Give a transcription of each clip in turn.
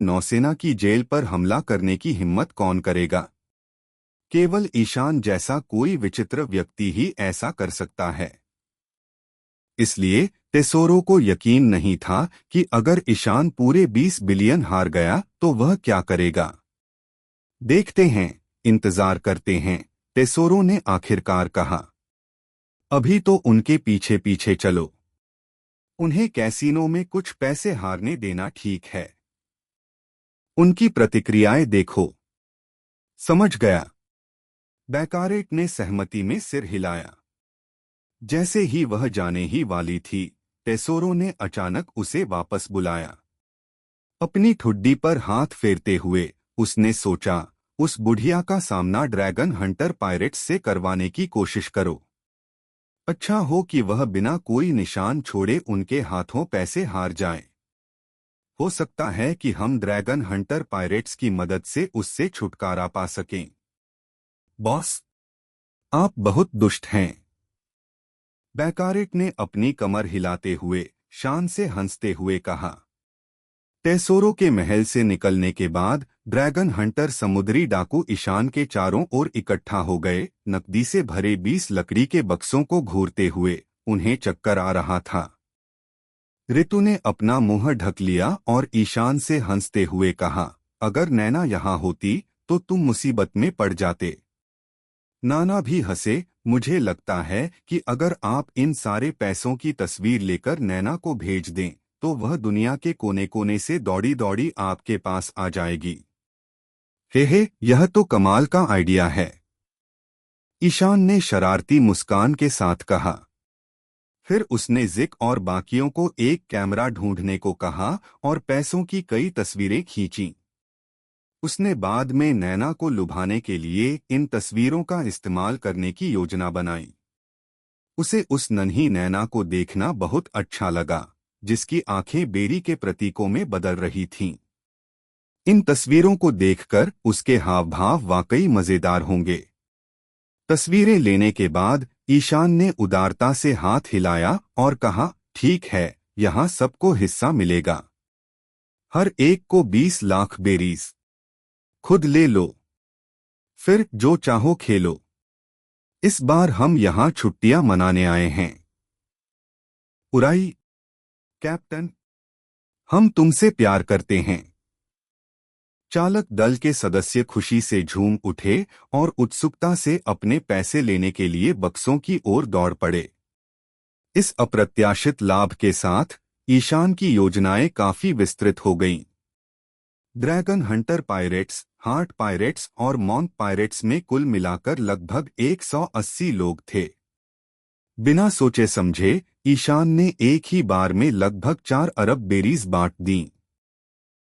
नौसेना की जेल पर हमला करने की हिम्मत कौन करेगा? केवल ईशान जैसा कोई विचित्र व्यक्ति ही ऐसा कर सकता है। इसलिए टेसोरो को यकीन नहीं था कि अगर ईशान पूरे 20 बिलियन हार गया तो वह क्या करेगा। देखते हैं, इंतजार करते हैं, टेसोरो ने आखिरकार कहा। अभी तो उनके पीछे पीछे चलो। उन्हें कैसीनो में कुछ पैसे हारने देना ठीक है। उनकी प्रतिक्रियाएं देखो। समझ गया। बैकारेट ने सहमति में सिर हिलाया। जैसे ही वह जाने ही वाली थी, टेसोरो ने अचानक उसे वापस बुलाया। अपनी ठुड्डी पर हाथ फेरते हुए उसने सोचा, उस बुढ़िया का सामना ड्रैगन हंटर पायरेट्स से करवाने की कोशिश करो। अच्छा हो कि वह बिना कोई निशान छोड़े उनके हाथों पैसे हार जाए। हो सकता है कि हम ड्रैगन हंटर पायरेट्स की मदद से उससे छुटकारा पा सकें। बॉस, आप बहुत दुष्ट हैं। बैकारेट ने अपनी कमर हिलाते हुए शान से हंसते हुए कहा। टेसोरो के महल से निकलने के बाद ड्रैगन हंटर समुद्री डाकू ईशान के चारों ओर इकट्ठा हो गए, नकदी से भरे 20 लकड़ी के बक्सों को घूरते हुए। उन्हें चक्कर आ रहा था। ऋतु ने अपना मुंह ढक लिया और ईशान से हंसते हुए कहा, अगर नैना यहाँ होती तो तुम मुसीबत में पड़ जाते। नाना भी हंसे। मुझे लगता है कि अगर आप इन सारे पैसों की तस्वीर लेकर नैना को भेज दें तो वह दुनिया के कोने कोने से दौड़ी दौड़ी आपके पास आ जाएगी। हे, यह तो कमाल का आइडिया है। ईशान ने शरारती मुस्कान के साथ कहा। फिर उसने जिक और बाकियों को एक कैमरा ढूंढने को कहा और पैसों की कई तस्वीरें खींची। उसने बाद में नैना को लुभाने के लिए इन तस्वीरों का इस्तेमाल करने की योजना बनाई। उसे उस नन्ही नैना को देखना बहुत अच्छा लगा, जिसकी आंखें बेरी के प्रतीकों में बदल रही थीं। इन तस्वीरों को देखकर उसके हाव भाव वाकई मजेदार होंगे। तस्वीरें लेने के बाद ईशान ने उदारता से हाथ हिलाया और कहा, ठीक है, यहाँ सबको हिस्सा मिलेगा। हर एक को 20 लाख बेरीज। खुद ले लो। फिर जो चाहो खेलो। इस बार हम यहाँ छुट्टियां मनाने आए हैं। उराई, कैप्टन, हम तुमसे प्यार करते हैं। चालक दल के सदस्य खुशी से झूम उठे और उत्सुकता से अपने पैसे लेने के लिए बक्सों की ओर दौड़ पड़े। इस अप्रत्याशित लाभ के साथ ईशान की योजनाएं काफी विस्तृत हो गईं। Dragon Hunter pirates, heart pirates और मॉन्क पायरेट्स में कुल मिलाकर लगभग 180 लोग थे। बिना सोचे समझे ईशान ने एक ही बार में लगभग 4 अरब बेरीज बांट दी।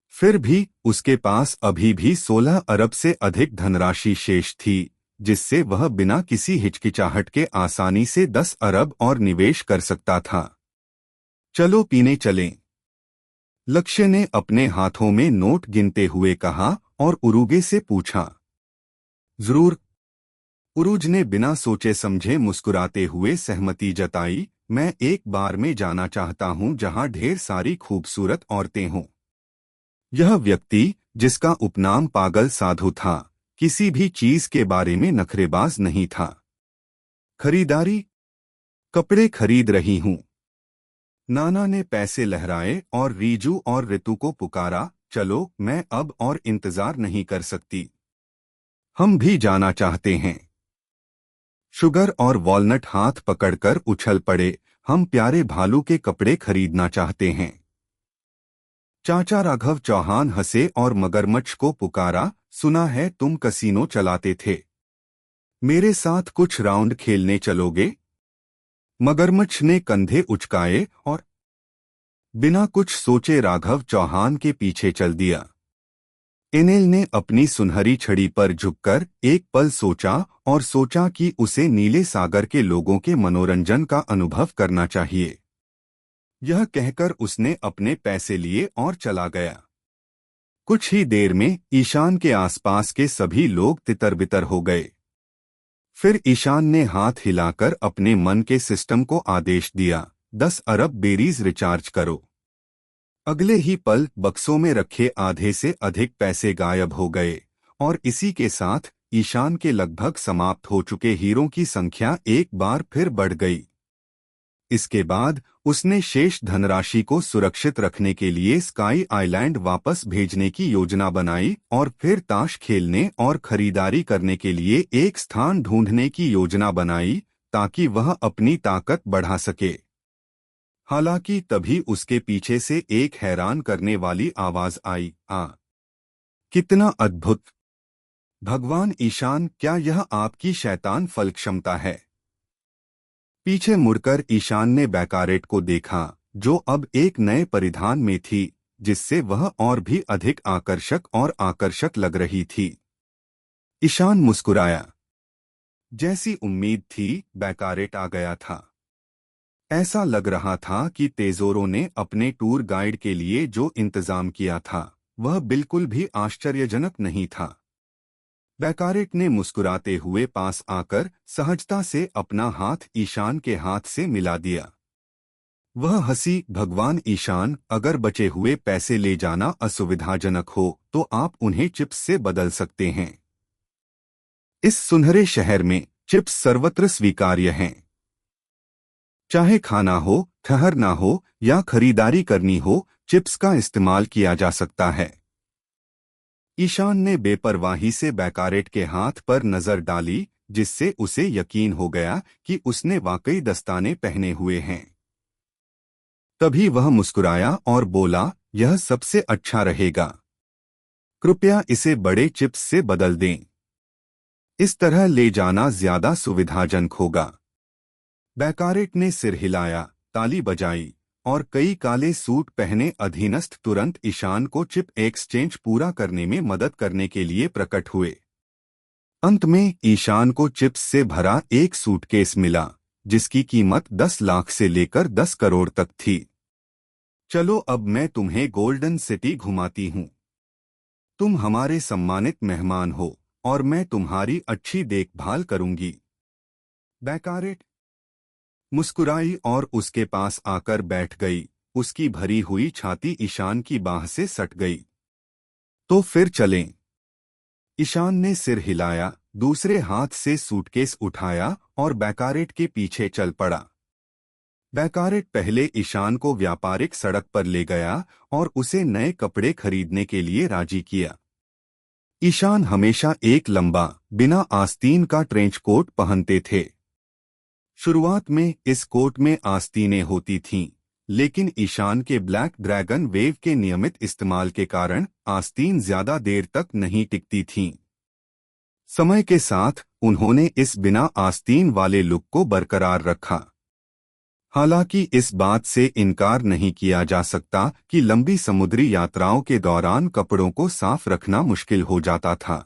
फिर भी उसके पास अभी भी 16 अरब से अधिक धनराशि शेष थी, जिससे वह बिना किसी हिचकिचाहट के आसानी से 10 अरब और निवेश कर सकता था। चलो पीने चलें। लक्ष्य ने अपने हाथों में नोट गिनते हुए कहा और उरुगे से पूछा। जरूर। उरुज ने बिना सोचे समझे मुस्कुराते हुए सहमति जताई। मैं एक बार में जाना चाहता हूं जहां ढेर सारी खूबसूरत औरतें हों। यह व्यक्ति, जिसका उपनाम पागल साधु था, किसी भी चीज के बारे में नखरेबाज नहीं था। खरीदारी? कपड़े खरीद रही हूं। नाना ने पैसे लहराए और रीजू और ऋतु को पुकारा, चलो, मैं अब और इंतजार नहीं कर सकती। हम भी जाना चाहते हैं। शुगर और वॉलनट हाथ पकड़कर उछल पड़े, हम प्यारे भालू के कपड़े खरीदना चाहते हैं। चाचा राघव चौहान हंसे और मगरमच्छ को पुकारा, सुना है तुम कसीनो चलाते थे। मेरे साथ कुछ राउंड खेलने चलोगे? मगरमच्छ ने कंधे उचकाए और बिना कुछ सोचे राघव चौहान के पीछे चल दिया। एनेल ने अपनी सुनहरी छड़ी पर झुककर एक पल सोचा और सोचा कि उसे नीले सागर के लोगों के मनोरंजन का अनुभव करना चाहिए। यह कहकर उसने अपने पैसे लिए और चला गया। कुछ ही देर में ईशान के आसपास के सभी लोग तितर-बितर हो गए। फिर ईशान ने हाथ हिलाकर अपने मन के सिस्टम को आदेश दिया, 10 अरब बेरीज रिचार्ज करो। अगले ही पल बक्सों में रखे आधे से अधिक पैसे गायब हो गए और इसी के साथ ईशान के लगभग समाप्त हो चुके हीरों की संख्या एक बार फिर बढ़ गई। इसके बाद उसने शेष धनराशि को सुरक्षित रखने के लिए स्काई आइलैंड वापस भेजने की योजना बनाई और फिर ताश खेलने और खरीदारी करने के लिए एक स्थान ढूंढने की योजना बनाई ताकि वह अपनी ताकत बढ़ा सके। हालांकि तभी उसके पीछे से एक हैरान करने वाली आवाज आई, आ कितना अद्भुत! भगवान ईशान, क्या यह आपकी शैतान फल क्षमता है? पीछे मुड़कर ईशान ने बैकारेट को देखा, जो अब एक नए परिधान में थी, जिससे वह और भी अधिक आकर्षक लग रही थी। ईशान मुस्कुराया। जैसी उम्मीद थी, बैकारेट आ गया था। ऐसा लग रहा था कि तेजोरो ने अपने टूर गाइड के लिए जो इंतजाम किया था, वह बिल्कुल भी आश्चर्यजनक नहीं था। बैकारेट ने मुस्कुराते हुए पास आकर सहजता से अपना हाथ ईशान के हाथ से मिला दिया। वह हंसी, भगवान ईशान, अगर बचे हुए पैसे ले जाना असुविधाजनक हो तो आप उन्हें चिप्स से बदल सकते हैं। इस सुनहरे शहर में चिप्स सर्वत्र स्वीकार्य हैं। चाहे खाना हो, ठहरना हो या खरीदारी करनी हो, चिप्स का इस्तेमाल किया जा सकता है। ईशान ने बेपरवाही से बैकारेट के हाथ पर नजर डाली, जिससे उसे यकीन हो गया कि उसने वाकई दस्ताने पहने हुए हैं। तभी वह मुस्कुराया और बोला, यह सबसे अच्छा रहेगा। कृपया इसे बड़े चिप्स से बदल दें। इस तरह ले जाना ज्यादा सुविधाजनक होगा। बैकारेट ने सिर हिलाया, ताली बजाई और कई काले सूट पहने अधीनस्थ तुरंत ईशान को चिप एक्सचेंज पूरा करने में मदद करने के लिए प्रकट हुए। अंत में ईशान को चिप्स से भरा एक सूटकेस मिला, जिसकी कीमत 10 लाख से लेकर 10 करोड़ तक थी। चलो अब मैं तुम्हें गोल्डन सिटी घुमाती हूँ। तुम हमारे सम्मानित मेहमान हो और मैं तुम्हारी अच्छी देखभाल करूंगी। बैकारेट मुस्कुराई और उसके पास आकर बैठ गई। उसकी भरी हुई छाती ईशान की बाह से सट गई। तो फिर चलें। ईशान ने सिर हिलाया, दूसरे हाथ से सूटकेस उठाया और बैकारेट के पीछे चल पड़ा। बैकारेट पहले ईशान को व्यापारिक सड़क पर ले गया और उसे नए कपड़े खरीदने के लिए राजी किया। ईशान हमेशा एक लंबा, बिना आस्तीन का ट्रेंच कोट पहनते थे। शुरुआत में इस कोट में आस्तीनें होती थीं, लेकिन ईशान के ब्लैक ड्रैगन वेव के नियमित इस्तेमाल के कारण आस्तीन ज्यादा देर तक नहीं टिकती थीं। समय के साथ उन्होंने इस बिना आस्तीन वाले लुक को बरकरार रखा। हालांकि इस बात से इनकार नहीं किया जा सकता कि लंबी समुद्री यात्राओं के दौरान कपड़ों को साफ रखना मुश्किल हो जाता था।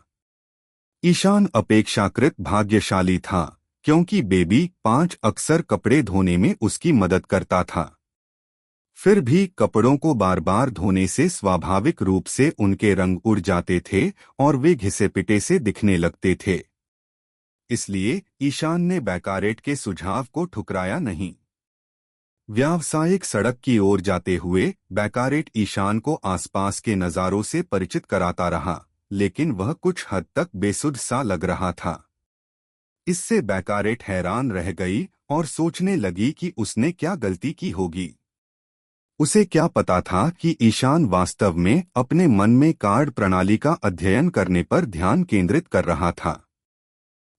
ईशान अपेक्षाकृत भाग्यशाली था, क्योंकि बेबी 5 अक्सर कपड़े धोने में उसकी मदद करता था। फिर भी कपड़ों को बार बार धोने से स्वाभाविक रूप से उनके रंग उड़ जाते थे और वे घिसे पिटे से दिखने लगते थे। इसलिए ईशान ने बैकारेट के सुझाव को ठुकराया नहीं। व्यावसायिक सड़क की ओर जाते हुए बैकारेट ईशान को आसपास के नज़ारों से परिचित कराता रहा, लेकिन वह कुछ हद तक बेसुध सा लग रहा था। इससे बैकारेट हैरान रह गई और सोचने लगी कि उसने क्या गलती की होगी। उसे क्या पता था कि ईशान वास्तव में अपने मन में कार्ड प्रणाली का अध्ययन करने पर ध्यान केंद्रित कर रहा था।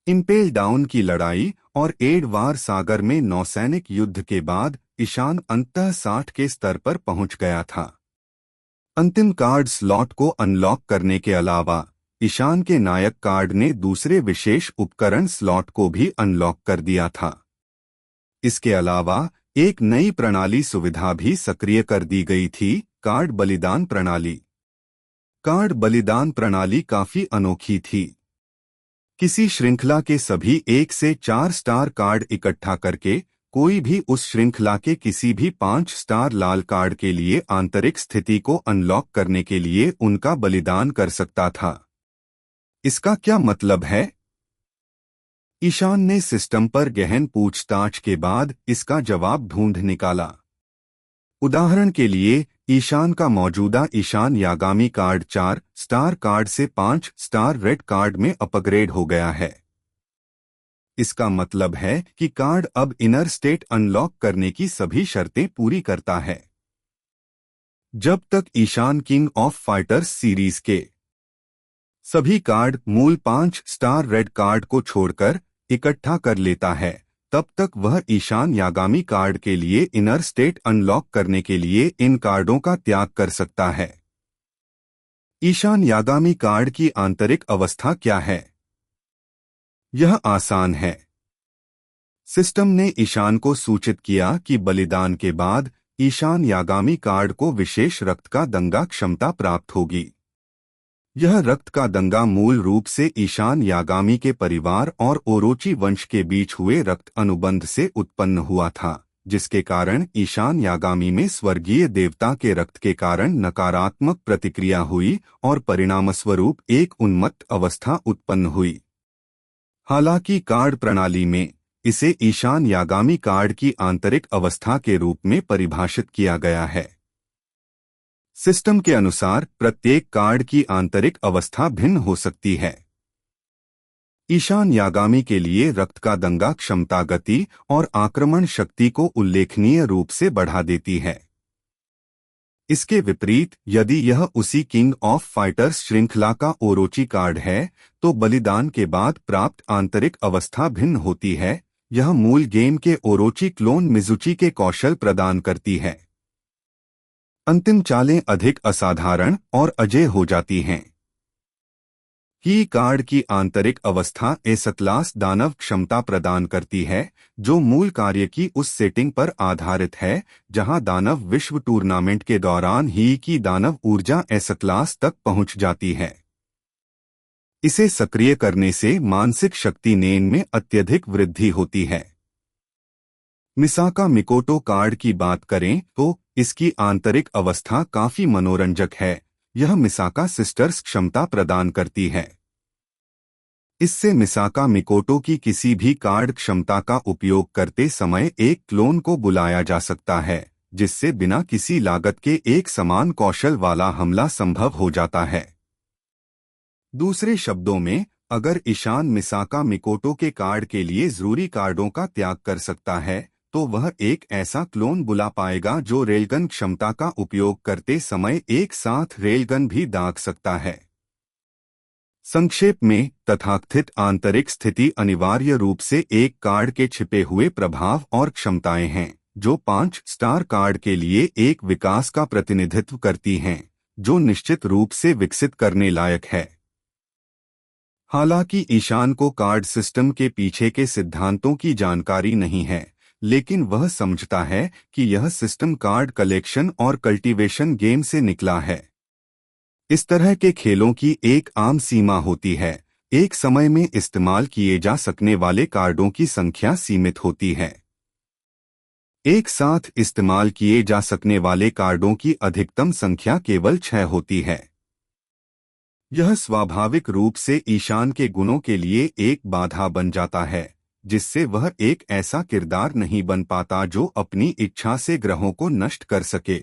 इम्पेल डाउन की लड़ाई और एडवार सागर में नौसैनिक युद्ध के बाद ईशान अंततः 60 के स्तर पर पहुंच गया था। अंतिम कार्ड स्लॉट को अनलॉक करने के अलावा ईशान के नायक कार्ड ने दूसरे विशेष उपकरण स्लॉट को भी अनलॉक कर दिया था। इसके अलावा एक नई प्रणाली सुविधा भी सक्रिय कर दी गई थी, कार्ड बलिदान प्रणाली। कार्ड बलिदान प्रणाली काफी अनोखी थी। किसी श्रृंखला के सभी 1 से 4 स्टार कार्ड इकट्ठा करके कोई भी उस श्रृंखला के किसी भी 5 स्टार लाल कार्ड के लिए आंतरिक स्थिति को अनलॉक करने के लिए उनका बलिदान कर सकता था। इसका क्या मतलब है? ईशान ने सिस्टम पर गहन पूछताछ के बाद इसका जवाब ढूंढ निकाला। उदाहरण के लिए, ईशान का मौजूदा Ishan Yagami card 4 star card से 5 स्टार रेड कार्ड में अपग्रेड हो गया है। इसका मतलब है कि कार्ड अब इनर स्टेट अनलॉक करने की सभी शर्तें पूरी करता है। जब तक Ishan king of fighters series के सभी कार्ड मूल 5 स्टार रेड कार्ड को छोड़कर इकट्ठा कर लेता है, तब तक वह ईशान यागामी कार्ड के लिए इनर स्टेट अनलॉक करने के लिए इन कार्डों का त्याग कर सकता है। ईशान यागामी कार्ड की आंतरिक अवस्था क्या है? यह आसान है। सिस्टम ने ईशान को सूचित किया कि बलिदान के बाद ईशान यागामी कार्ड को विशेष रक्त का दंगा क्षमता प्राप्त होगी। यह रक्त का दंगा मूल रूप से ईशान यागामी के परिवार और ओरोची वंश के बीच हुए रक्त अनुबंध से उत्पन्न हुआ था, जिसके कारण ईशान यागामी में स्वर्गीय देवता के रक्त के कारण नकारात्मक प्रतिक्रिया हुई और परिणामस्वरूप एक उन्मत्त अवस्था उत्पन्न हुई। हालांकि कार्ड प्रणाली में इसे ईशान यागामी कार्ड की आंतरिक अवस्था के रूप में परिभाषित किया गया है। सिस्टम के अनुसार प्रत्येक कार्ड की आंतरिक अवस्था भिन्न हो सकती है। ईशान यागामी के लिए रक्त का दंगा क्षमता गति और आक्रमण शक्ति को उल्लेखनीय रूप से बढ़ा देती है। इसके विपरीत यदि यह उसी किंग ऑफ फाइटर्स श्रृंखला का ओरोची कार्ड है, तो बलिदान के बाद प्राप्त आंतरिक अवस्था भिन्न होती है। यह मूल गेम के ओरोची क्लोन मिजुची के कौशल प्रदान करती है। अंतिम चालें अधिक असाधारण और अजेय हो जाती हैं। की कार्ड की आंतरिक अवस्था एसक्लास दानव क्षमता प्रदान करती है, जो मूल कार्य की उस सेटिंग पर आधारित है जहां दानव विश्व टूर्नामेंट के दौरान ही की दानव ऊर्जा एसक्लास तक पहुंच जाती है। इसे सक्रिय करने से मानसिक शक्ति नेन में अत्यधिक वृद्धि होती है। मिसाका मिकोटो कार्ड की बात करें तो इसकी आंतरिक अवस्था काफी मनोरंजक है। यह मिसाका सिस्टर्स क्षमता प्रदान करती है। इससे मिसाका मिकोटो की किसी भी कार्ड क्षमता का उपयोग करते समय एक क्लोन को बुलाया जा सकता है, जिससे बिना किसी लागत के एक समान कौशल वाला हमला संभव हो जाता है। दूसरे शब्दों में, अगर ईशान मिसाका मिकोटो के कार्ड के लिए जरूरी कार्डों का त्याग कर सकता है, तो वह एक ऐसा क्लोन बुला पाएगा जो रेलगन क्षमता का उपयोग करते समय एक साथ रेलगन भी दाग सकता है। संक्षेप में, तथाकथित आंतरिक स्थिति अनिवार्य रूप से एक कार्ड के छिपे हुए प्रभाव और क्षमताएं हैं, जो 5 स्टार कार्ड के लिए एक विकास का प्रतिनिधित्व करती हैं, जो निश्चित रूप से विकसित करने लायक है। हालांकि ईशान को कार्ड सिस्टम के पीछे के सिद्धांतों की जानकारी नहीं है, लेकिन वह समझता है कि यह सिस्टम कार्ड कलेक्शन और कल्टीवेशन गेम से निकला है। इस तरह के खेलों की एक आम सीमा होती है। एक समय में इस्तेमाल किए जा सकने वाले कार्डों की संख्या सीमित होती है। एक साथ इस्तेमाल किए जा सकने वाले कार्डों की अधिकतम संख्या केवल 6 होती है। यह स्वाभाविक रूप से ईशान के गुणों के लिए एक बाधा बन जाता है, जिससे वह एक ऐसा किरदार नहीं बन पाता जो अपनी इच्छा से ग्रहों को नष्ट कर सके।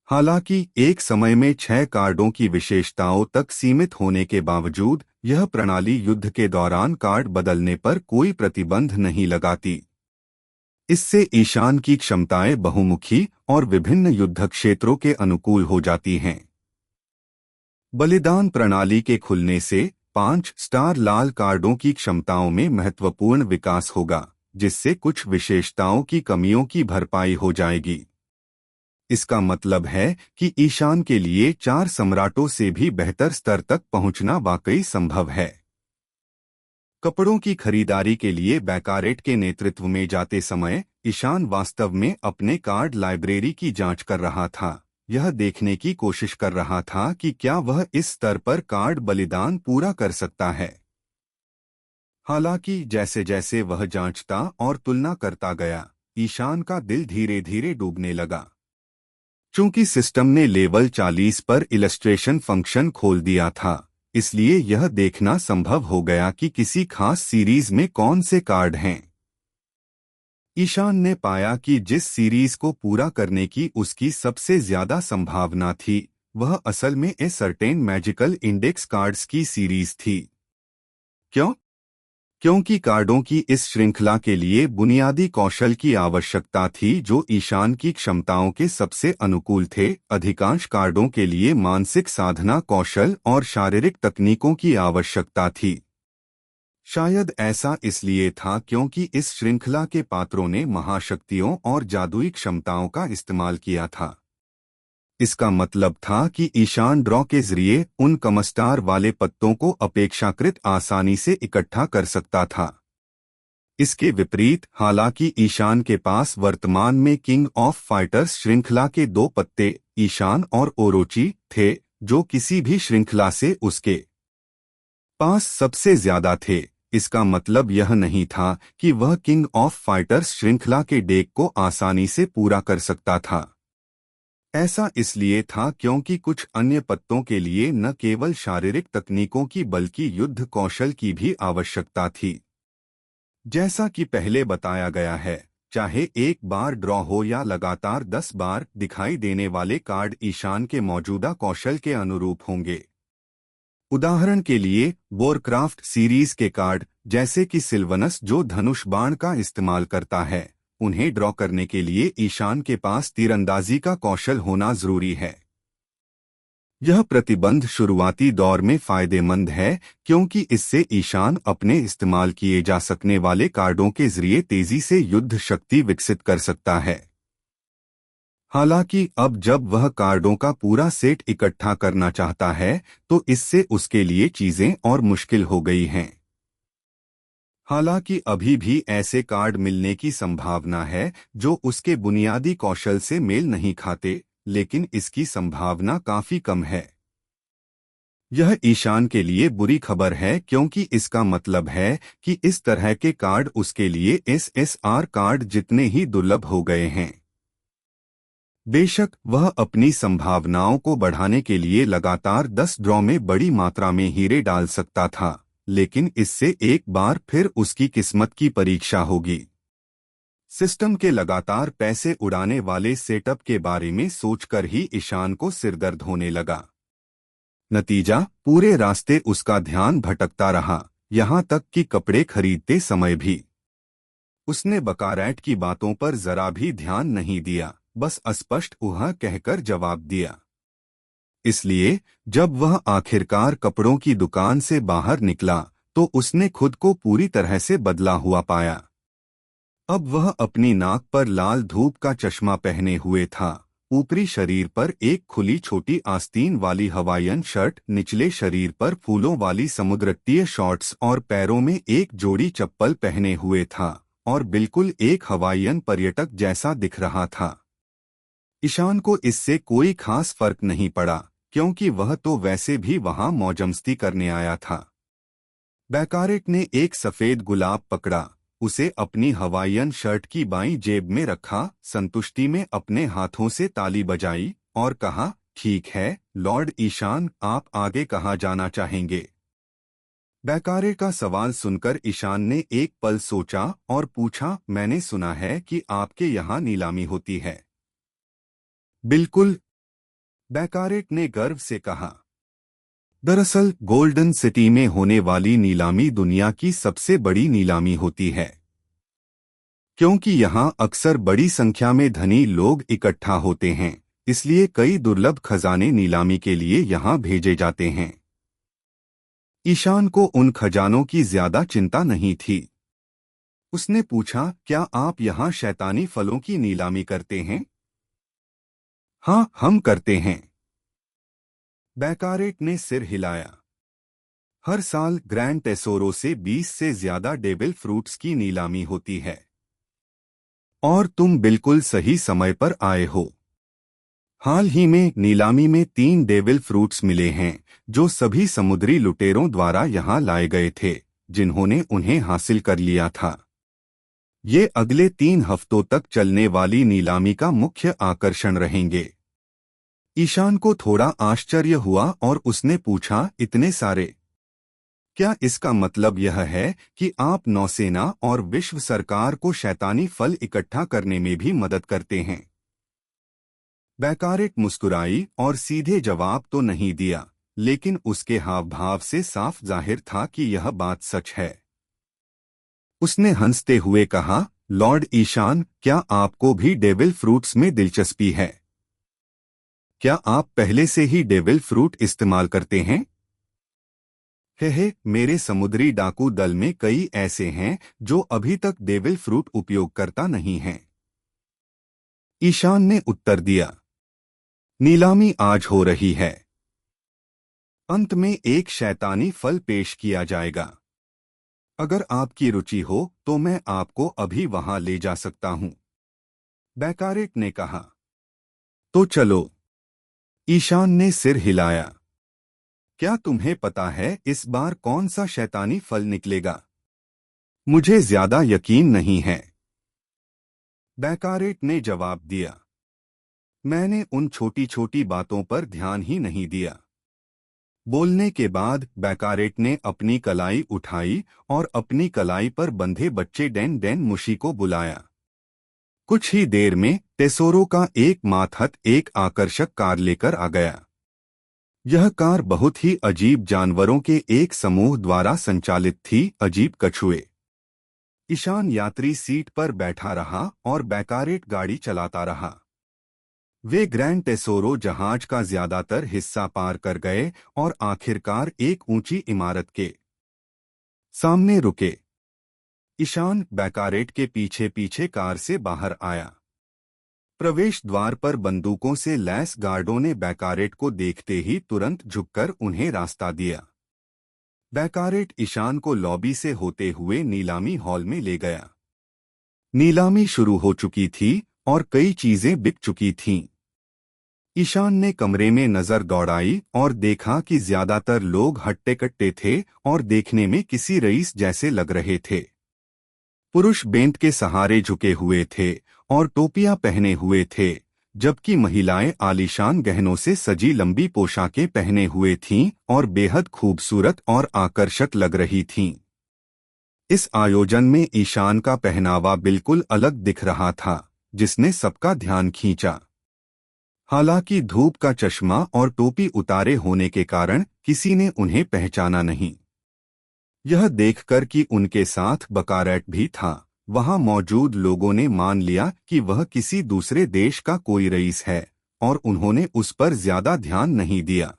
हालांकि एक समय में 6 कार्डों की विशेषताओं तक सीमित होने के बावजूद यह प्रणाली युद्ध के दौरान कार्ड बदलने पर कोई प्रतिबंध नहीं लगाती। इससे ईशान की क्षमताएं बहुमुखी और विभिन्न युद्ध क्षेत्रों के अनुकूल हो जाती हैं। बलिदान प्रणाली के खुलने से 5 स्टार लाल कार्डों की क्षमताओं में महत्वपूर्ण विकास होगा, जिससे कुछ विशेषताओं की कमियों की भरपाई हो जाएगी। इसका मतलब है कि ईशान के लिए 4 सम्राटों से भी बेहतर स्तर तक पहुंचना वाकई संभव है। कपड़ों की खरीदारी के लिए बैकारेट के नेतृत्व में जाते समय ईशान वास्तव में अपने कार्ड लाइब्रेरी की जांच कर रहा था। यह देखने की कोशिश कर रहा था कि क्या वह इस स्तर पर कार्ड बलिदान पूरा कर सकता है। हालांकि जैसे जैसे वह जांचता और तुलना करता गया, ईशान का दिल धीरे धीरे डूबने लगा। चूंकि सिस्टम ने लेवल 40 पर इलस्ट्रेशन फंक्शन खोल दिया था, इसलिए यह देखना संभव हो गया कि किसी खास सीरीज में कौन से कार्ड हैं। ईशान ने पाया कि जिस सीरीज को पूरा करने की उसकी सबसे ज्यादा संभावना थी वह असल में a certain magical index cards की सीरीज थी। क्यों? क्योंकि कार्डों की इस श्रृंखला के लिए बुनियादी कौशल की आवश्यकता थी जो ईशान की क्षमताओं के सबसे अनुकूल थे। अधिकांश कार्डों के लिए मानसिक साधना कौशल और शारीरिक तकनीकों की आवश्यकता थी। शायद ऐसा इसलिए था क्योंकि इस श्रृंखला के पात्रों ने महाशक्तियों और जादुई क्षमताओं का इस्तेमाल किया था। इसका मतलब था कि ईशान ड्रॉ के जरिए उन कमस्टार वाले पत्तों को अपेक्षाकृत आसानी से इकट्ठा कर सकता था। इसके विपरीत हालांकि ईशान के पास वर्तमान में किंग ऑफ फाइटर्स श्रृंखला के 2 पत्ते ईशान और ओरोची थे जो किसी भी श्रृंखला से उसके पास सबसे ज्यादा थे, इसका मतलब यह नहीं था कि वह किंग ऑफ फाइटर्स श्रृंखला के डेक को आसानी से पूरा कर सकता था। ऐसा इसलिए था क्योंकि कुछ अन्य पत्तों के लिए न केवल शारीरिक तकनीकों की बल्कि युद्ध कौशल की भी आवश्यकता थी। जैसा कि पहले बताया गया है, चाहे एक बार ड्रॉ हो या लगातार 10 बार दिखाई देने वाले कार्ड ईशान के मौजूदा कौशल के अनुरूप होंगे। उदाहरण के लिए वॉरक्राफ्ट सीरीज के कार्ड जैसे कि सिल्वनस जो धनुष बाण का इस्तेमाल करता है, उन्हें ड्रॉ करने के लिए ईशान के पास तीरंदाजी का कौशल होना जरूरी है। यह प्रतिबंध शुरुआती दौर में फायदेमंद है क्योंकि इससे ईशान अपने इस्तेमाल किए जा सकने वाले कार्डों के जरिए तेजी से युद्ध शक्ति विकसित कर सकता है। हालांकि अब जब वह कार्डों का पूरा सेट इकट्ठा करना चाहता है तो इससे उसके लिए चीजें और मुश्किल हो गई हैं। हालांकि अभी भी ऐसे कार्ड मिलने की संभावना है जो उसके बुनियादी कौशल से मेल नहीं खाते, लेकिन इसकी संभावना काफी कम है। यह ईशान के लिए बुरी खबर है क्योंकि इसका मतलब है कि इस तरह के कार्ड उसके लिए एसएसआर कार्ड जितने ही दुर्लभ हो गए हैं। बेशक वह अपनी संभावनाओं को बढ़ाने के लिए लगातार 10 ड्रॉ में बड़ी मात्रा में हीरे डाल सकता था, लेकिन इससे एक बार फिर उसकी किस्मत की परीक्षा होगी। सिस्टम के लगातार पैसे उड़ाने वाले सेटअप के बारे में सोचकर ही ईशान को सिरदर्द होने लगा। नतीजा, पूरे रास्ते उसका ध्यान भटकता रहा, यहाँ तक कि कपड़े खरीदते समय भी। उसने बकारैट की बातों पर जरा भी ध्यान नहीं दिया, बस अस्पष्ट उह कहकर जवाब दिया। इसलिए जब वह आखिरकार कपड़ों की दुकान से बाहर निकला तो उसने खुद को पूरी तरह से बदला हुआ पाया। अब वह अपनी नाक पर लाल धूप का चश्मा पहने हुए था, ऊपरी शरीर पर एक खुली छोटी आस्तीन वाली हवाईयन शर्ट, निचले शरीर पर फूलों वाली समुद्रतीय शॉर्ट्स और पैरों में एक जोड़ी चप्पल पहने हुए था और बिल्कुल एक हवाईयन पर्यटक जैसा दिख रहा था। ईशान को इससे कोई खास फर्क नहीं पड़ा क्योंकि वह तो वैसे भी वहां मौजमस्ती करने आया था। बैकारेट ने एक सफेद गुलाब पकड़ा, उसे अपनी हवाईयन शर्ट की बाईं जेब में रखा, संतुष्टि में अपने हाथों से ताली बजाई और कहा, ठीक है लॉर्ड ईशान, आप आगे कहाँ जाना चाहेंगे? बैकारे का सवाल सुनकर ईशान ने एक पल सोचा और पूछा, मैंने सुना है कि आपके यहाँ नीलामी होती है। बिल्कुल, बैकारेट ने गर्व से कहा। दरअसल गोल्डन सिटी में होने वाली नीलामी दुनिया की सबसे बड़ी नीलामी होती है, क्योंकि यहाँ अक्सर बड़ी संख्या में धनी लोग इकट्ठा होते हैं, इसलिए कई दुर्लभ खजाने नीलामी के लिए यहाँ भेजे जाते हैं। ईशान को उन खजानों की ज्यादा चिंता नहीं थी। उसने पूछा, क्या आप यहाँ शैतानी फलों की नीलामी करते हैं? हाँ, हम करते हैं। बैकारेट ने सिर हिलाया। हर साल ग्रैंड टेसोरो से 20 से ज्यादा डेविल फ्रूट्स की नीलामी होती है और तुम बिल्कुल सही समय पर आए हो। हाल ही में नीलामी में 3 डेविल फ्रूट्स मिले हैं जो सभी समुद्री लुटेरों द्वारा यहाँ लाए गए थे, जिन्होंने उन्हें हासिल कर लिया था। ये अगले 3 हफ्तों तक चलने वाली नीलामी का मुख्य आकर्षण रहेंगे। ईशान को थोड़ा आश्चर्य हुआ और उसने पूछा, इतने सारे? क्या इसका मतलब यह है कि आप नौसेना और विश्व सरकार को शैतानी फल इकट्ठा करने में भी मदद करते हैं? बैकारेट मुस्कुराई और सीधे जवाब तो नहीं दिया, लेकिन उसके हाव भाव से साफ जाहिर था कि यह बात सच है। उसने हंसते हुए कहा, लॉर्ड ईशान, क्या आपको भी डेविल फ्रूट्स में दिलचस्पी है? क्या आप पहले से ही डेविल फ्रूट इस्तेमाल करते हैं? हे, मेरे समुद्री डाकू दल में कई ऐसे हैं जो अभी तक डेविल फ्रूट उपयोग करता नहीं हैं। ईशान ने उत्तर दिया। नीलामी आज हो रही है। अंत में एक शैतानी फल पेश किया जाएगा। अगर आपकी रुचि हो तो मैं आपको अभी वहां ले जा सकता हूं, बैकारेट ने कहा। तो चलो। ईशान ने सिर हिलाया। क्या तुम्हें पता है इस बार कौन सा शैतानी फल निकलेगा? मुझे ज्यादा यकीन नहीं है, बैकारेट ने जवाब दिया। मैंने उन छोटी छोटी बातों पर ध्यान ही नहीं दिया। बोलने के बाद बैकारेट ने अपनी कलाई उठाई और अपनी कलाई पर बंधे बच्चे डैन डैन मुशी को बुलाया। कुछ ही देर में टेसोरो का एक मातहत एक आकर्षक कार लेकर आ गया। यह कार बहुत ही अजीब जानवरों के एक समूह द्वारा संचालित थी, अजीब कछुए। ईशान यात्री सीट पर बैठा रहा और बैकारेट गाड़ी चलाता रहा। वे ग्रैंड टेसोरो जहाज का ज्यादातर हिस्सा पार कर गए और आखिरकार एक ऊंची इमारत के सामने रुके। ईशान बैकारेट के पीछे पीछे कार से बाहर आया। प्रवेश द्वार पर बंदूकों से लैस गार्डों ने बैकारेट को देखते ही तुरंत झुककर उन्हें रास्ता दिया। बैकारेट ईशान को लॉबी से होते हुए नीलामी हॉल में ले गया। नीलामी शुरू हो चुकी थी और कई चीजें बिक चुकी थीं। ईशान ने कमरे में नजर दौड़ाई और देखा कि ज्यादातर लोग हट्टे कट्टे थे और देखने में किसी रईस जैसे लग रहे थे। पुरुष बेंत के सहारे झुके हुए थे और टोपियां पहने हुए थे, जबकि महिलाएं आलीशान गहनों से सजी लंबी पोशाकें पहने हुए थीं और बेहद खूबसूरत और आकर्षक लग रही थीं। इस आयोजन में ईशान का पहनावा बिल्कुल अलग दिख रहा था, जिसने सबका ध्यान खींचा। हालांकि धूप का चश्मा और टोपी उतारे होने के कारण किसी ने उन्हें पहचाना नहीं। यह देखकर कि उनके साथ बकारेट भी था, वहां मौजूद लोगों ने मान लिया कि वह किसी दूसरे देश का कोई रईस है और उन्होंने उस पर ज्यादा ध्यान नहीं दिया।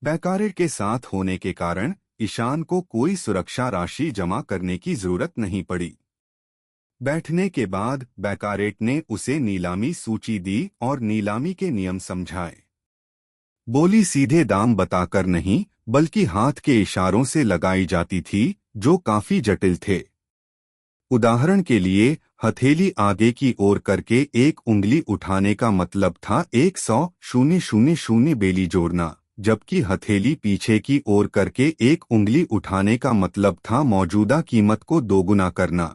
बैकारेट के साथ होने के कारण ईशान को कोई सुरक्षा राशि जमा करने की जरूरत नहीं पड़ी। बैठने के बाद बैकारेट ने उसे नीलामी सूची दी और नीलामी के नियम समझाए। बोली सीधे दाम बताकर नहीं, बल्कि हाथ के इशारों से लगाई जाती थी, जो काफी जटिल थे। उदाहरण के लिए, हथेली आगे की ओर करके एक उंगली उठाने का मतलब था 100,000 बेली जोड़ना, जबकि हथेली पीछे की ओर करके एक उंगली उठाने का मतलब था मौजूदा कीमत को दोगुना करना।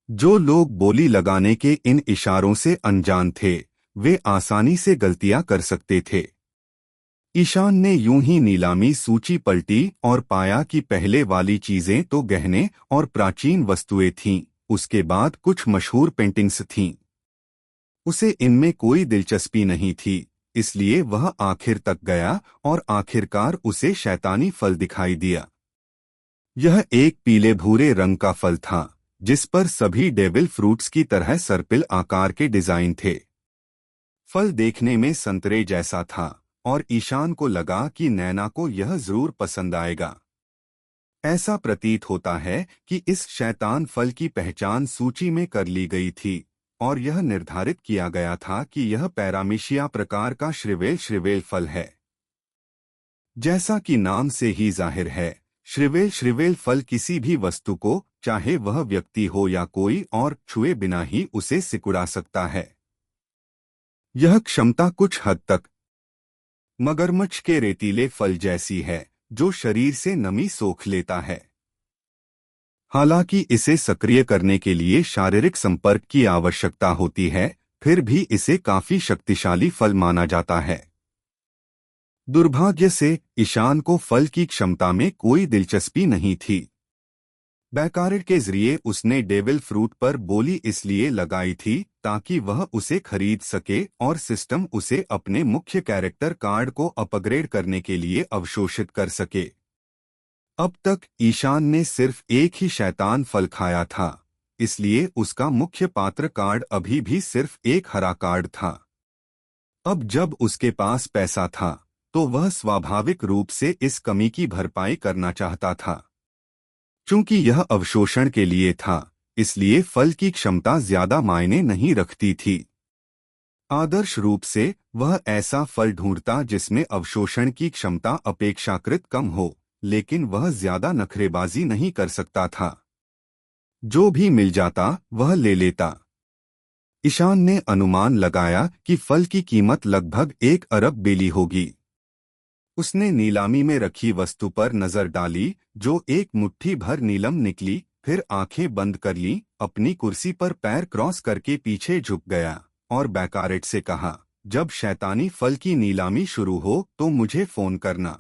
जो लोग बोली लगाने के इन इशारों से अनजान थे, वे आसानी से गलतियां कर सकते थे। ईशान ने यूं ही नीलामी सूची पलटी और पाया कि पहले वाली चीजें तो गहने और प्राचीन वस्तुएं थीं, उसके बाद कुछ मशहूर पेंटिंग्स थीं। उसे इनमें कोई दिलचस्पी नहीं थी, इसलिए वह आखिर तक गया और आखिरकार उसे शैतानी फल दिखाई दिया। यह एक पीले भूरे रंग का फल था, जिस पर सभी डेविल फ्रूट्स की तरह सर्पिल आकार के डिजाइन थे। फल देखने में संतरे जैसा था और ईशान को लगा कि नैना को यह जरूर पसंद आएगा। ऐसा प्रतीत होता है कि इस शैतान फल की पहचान सूची में कर ली गई थी और यह निर्धारित किया गया था कि यह पैरामीशिया प्रकार का श्रिवेल फल है। जैसा कि नाम से ही जाहिर है, श्रिवेल फल किसी भी वस्तु को, चाहे वह व्यक्ति हो या कोई और, छुए बिना ही उसे सिकुड़ा सकता है। यह क्षमता कुछ हद तक मगरमच्छ के रेतीले फल जैसी है, जो शरीर से नमी सोख लेता है। हालांकि इसे सक्रिय करने के लिए शारीरिक संपर्क की आवश्यकता होती है, फिर भी इसे काफी शक्तिशाली फल माना जाता है। दुर्भाग्य से ईशान को फल की क्षमता में कोई दिलचस्पी नहीं थी। बैकारेड के जरिए उसने डेविल फ्रूट पर बोली इसलिए लगाई थी ताकि वह उसे खरीद सके और सिस्टम उसे अपने मुख्य कैरेक्टर कार्ड को अपग्रेड करने के लिए अवशोषित कर सके। अब तक ईशान ने सिर्फ एक ही शैतान फल खाया था, इसलिए उसका मुख्य पात्र कार्ड अभी भी सिर्फ एक हरा कार्ड था। अब जब उसके पास पैसा था तो वह स्वाभाविक रूप से इस कमी की भरपाई करना चाहता था। चूंकि यह अवशोषण के लिए था, इसलिए फल की क्षमता ज्यादा मायने नहीं रखती थी। आदर्श रूप से वह ऐसा फल ढूंढता जिसमें अवशोषण की क्षमता अपेक्षाकृत कम हो, लेकिन वह ज्यादा नखरेबाजी नहीं कर सकता था। जो भी मिल जाता वह ले लेता। ईशान ने अनुमान लगाया कि फल की कीमत लगभग 1 अरब बेली होगी। उसने नीलामी में रखी वस्तु पर नजर डाली, जो एक मुट्ठी भर नीलम निकली, फिर आंखें बंद कर लीं, अपनी कुर्सी पर पैर क्रॉस करके पीछे झुक गया और बैकारेट से कहा, जब शैतानी फल की नीलामी शुरू हो तो मुझे फोन करना।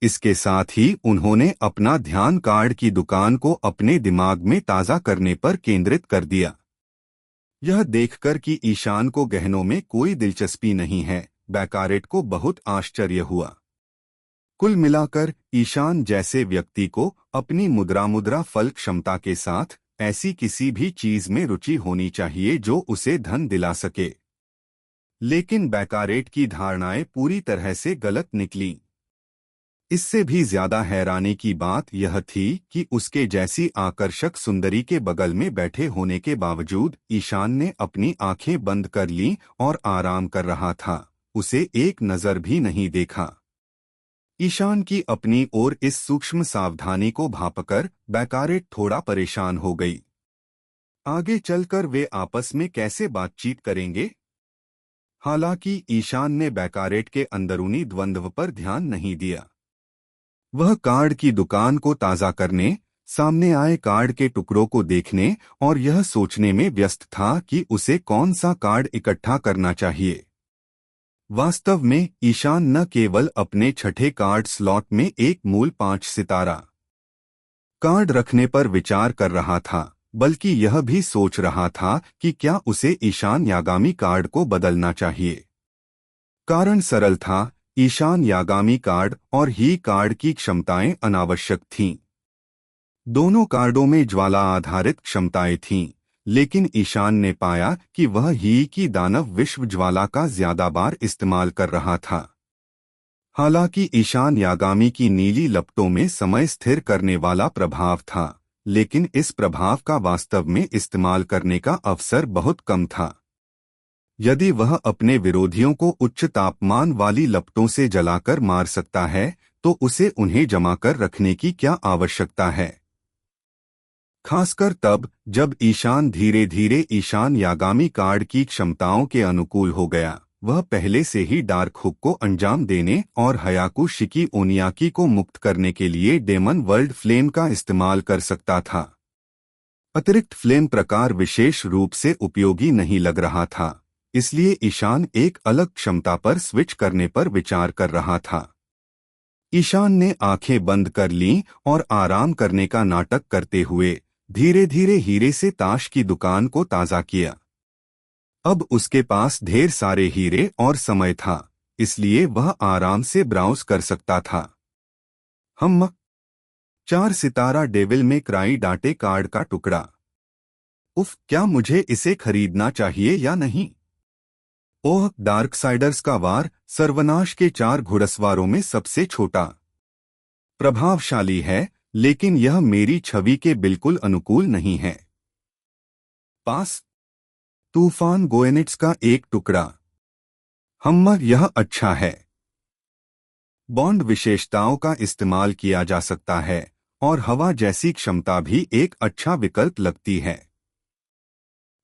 इसके साथ ही उन्होंने अपना ध्यान कार्ड की दुकान को अपने दिमाग में ताज़ा करने पर केंद्रित कर दिया। यह देखकर कि ईशान को गहनों में कोई दिलचस्पी नहीं है, बैकारेट को बहुत आश्चर्य हुआ। कुल मिलाकर ईशान जैसे व्यक्ति को अपनी मुद्रा फल क्षमता के साथ ऐसी किसी भी चीज में रुचि होनी चाहिए जो उसे धन दिला सके। लेकिन बैकारेट की धारणाएं पूरी तरह से गलत निकलीं। इससे भी ज्यादा हैरानी की बात यह थी कि उसके जैसी आकर्षक सुंदरी के बगल में बैठे होने के बावजूद ईशान ने अपनी आंखें बंद कर लीं और आराम कर रहा था, उसे एक नजर भी नहीं देखा। ईशान की अपनी ओर इस सूक्ष्म सावधानी को भांपकर बैकारेट थोड़ा परेशान हो गई। आगे चलकर वे आपस में कैसे बातचीत करेंगे? हालांकि ईशान ने बैकारेट के अंदरूनी द्वंद्व पर ध्यान नहीं दिया। वह कार्ड की दुकान को ताज़ा करने, सामने आए कार्ड के टुकड़ों को देखने और यह सोचने में व्यस्त था कि उसे कौन सा कार्ड इकट्ठा करना चाहिए। वास्तव में ईशान न केवल अपने छठे कार्ड स्लॉट में एक मूल 5 सितारा कार्ड रखने पर विचार कर रहा था, बल्कि यह भी सोच रहा था कि क्या उसे ईशान यागामी कार्ड को बदलना चाहिए। कारण सरल था, ईशान यागामी कार्ड और ही कार्ड की क्षमताएं अनावश्यक थीं। दोनों कार्डों में ज्वाला आधारित क्षमताएं थीं, लेकिन ईशान ने पाया कि वह ही की दानव विश्व ज्वाला का ज्यादा बार इस्तेमाल कर रहा था। हालांकि ईशान यागामी की नीली लपटों में समय स्थिर करने वाला प्रभाव था, लेकिन इस प्रभाव का वास्तव में इस्तेमाल करने का अवसर बहुत कम था। यदि वह अपने विरोधियों को उच्च तापमान वाली लपटों से जलाकर मार सकता है, तो उसे उन्हें जमा कर रखने की क्या आवश्यकता है? खासकर तब जब ईशान धीरे धीरे ईशान यागामी कार्ड की क्षमताओं के अनुकूल हो गया। वह पहले से ही डार्क हुक को अंजाम देने और हयाकू शिकी ओनियाकी को मुक्त करने के लिए डेमन वर्ल्ड फ्लेम का इस्तेमाल कर सकता था। अतिरिक्त फ्लेम प्रकार विशेष रूप से उपयोगी नहीं लग रहा था, इसलिए ईशान एक अलग क्षमता पर स्विच करने पर विचार कर रहा था। ईशान ने आंखें बंद कर लीं और आराम करने का नाटक करते हुए धीरे धीरे हीरे से ताश की दुकान को ताज़ा किया। अब उसके पास ढेर सारे हीरे और समय था, इसलिए वह आराम से ब्राउज कर सकता था। 4 सितारा डेविल में क्राई डांटे कार्ड का टुकड़ा। उफ, क्या मुझे इसे खरीदना चाहिए या नहीं? ओह, डार्कसाइडर्स का वार सर्वनाश के 4 घुड़सवारों में सबसे छोटा। प्रभावशाली है, लेकिन यह मेरी छवि के बिल्कुल अनुकूल नहीं है। पास तूफान गोएनिट्स का एक टुकड़ा। यह अच्छा है। बॉन्ड विशेषताओं का इस्तेमाल किया जा सकता है और हवा जैसी क्षमता भी एक अच्छा विकल्प लगती है।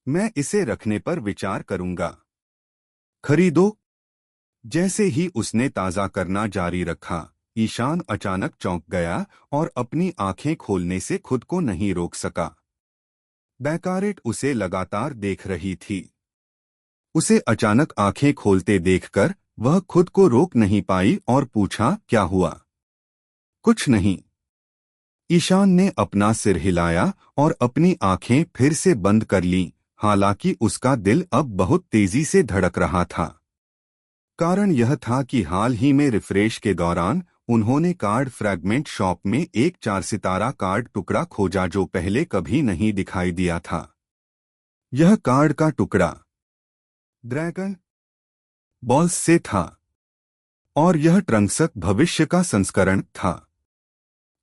मैं इसे रखने पर विचार करूंगा। खरीदो। जैसे ही उसने ताज़ा करना जारी रखा, ईशान अचानक चौंक गया और अपनी आंखें खोलने से खुद को नहीं रोक सका। बैकारेट उसे लगातार देख रही थी। उसे अचानक आंखें खोलते देखकर वह खुद को रोक नहीं पाई और पूछा, क्या हुआ? कुछ नहीं। ईशान ने अपना सिर हिलाया और अपनी आंखें फिर से बंद कर लीं, हालांकि उसका दिल अब बहुत तेजी से धड़क रहा था। कारण यह था कि हाल ही में रिफ्रेश के दौरान उन्होंने कार्ड फ्रैगमेंट शॉप में एक 4 सितारा कार्ड टुकड़ा खोजा जो पहले कभी नहीं दिखाई दिया था। यह कार्ड का टुकड़ा ड्रैगन बॉल्स से था और यह ट्रंक्सक भविष्य का संस्करण था।